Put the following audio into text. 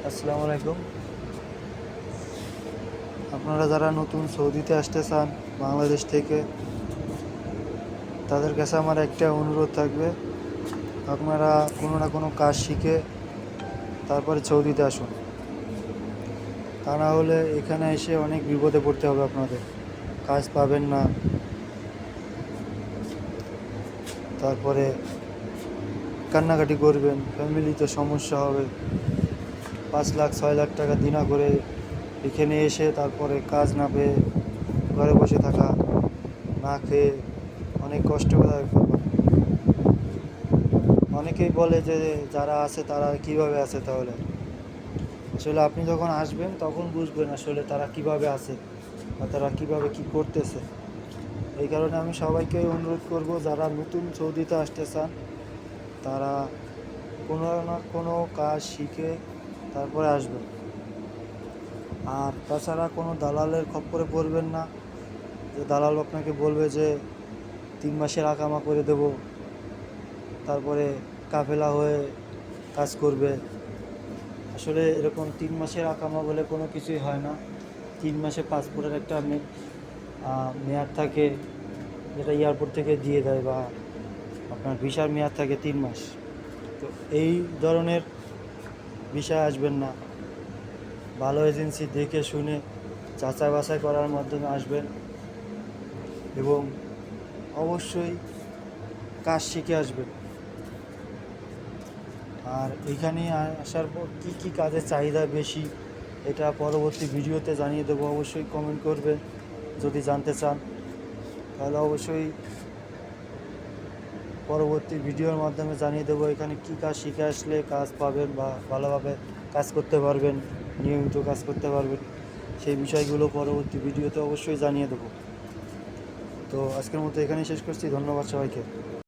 আসসালামু আলাইকুম। আপনারা যারা নতুন সৌদিতে আসতে চান বাংলাদেশ থেকে, তাদের কাছে আমার একটা অনুরোধ থাকবে, আপনারা কোনো না কোনো কাজ শিখে তারপরে সৌদিতে আসুন। তা না হলে এখানে এসে অনেক বিপদে পড়তে হবে আপনাদের। কাজ পাবেন না, তারপরে কান্নাকাটি করবেন, ফ্যামিলিতে সমস্যা হবে। 5 লাখ 6 লাখ টাকা দিনা করে এখানে এসে তারপরে কাজ না পেয়ে ঘরে বসে থাকা, না খেয়ে অনেক কষ্ট করে অনেকেই বলে যে যারা আছে তারা কিভাবে আছে। তাহলে আসলে আপনি যখন আসবেন তখন বুঝবেন আসলে তারা কিভাবে আছে বা তারা কিভাবে কি করতেছে। এই কারণে আমি সবাইকে অনুরোধ করব, যারা নতুন সৌদিতে আসতে চান তারা কোনো না কোনো কাজ শিখে তারপরে আসবেন। আর তাছাড়া কোনো দালালের খপ্পরে পড়বেন না, যে দালাল আপনাকে বলবে যে 3 মাসের আকামা করে দেব, তারপরে কাফেলা হয়ে কাজ করবে। আসলে এরকম 3 মাসের আকামা বলে কোনো কিছুই হয় না। 3 মাসে পাসপোর্টের একটা মেয়াদ থাকে, যেটা এয়ারপোর্ট থেকে দিয়ে দেয়, বা আপনার ভিসার মেয়াদ থাকে 3 মাস। তো এই ধরনের ভিসায় আসবেন না, ভালো এজেন্সি দেখে শুনে যাচাই বাছাই করার মাধ্যমে আসবেন এবং অবশ্যই কাজ শিখে আসবেন। আর এখানে আসার পর কী কী কাজের চাহিদা বেশি, এটা পরবর্তী ভিডিওতে জানিয়ে দেবো। অবশ্যই কমেন্ট করবেন যদি জানতে চান, তাহলে অবশ্যই পরবর্তী ভিডিওর মাধ্যমে জানিয়ে দেবো এখানে কী কাজ শিখে আসলে কাজ পাবেন বা ভালোভাবে কাজ করতে পারবেন, নিয়মিত কাজ করতে পারবেন। সেই বিষয়গুলো পরবর্তী ভিডিওতে অবশ্যই জানিয়ে দেবো। তো আজকের মতো এখানেই শেষ করছি। ধন্যবাদ সবাইকে।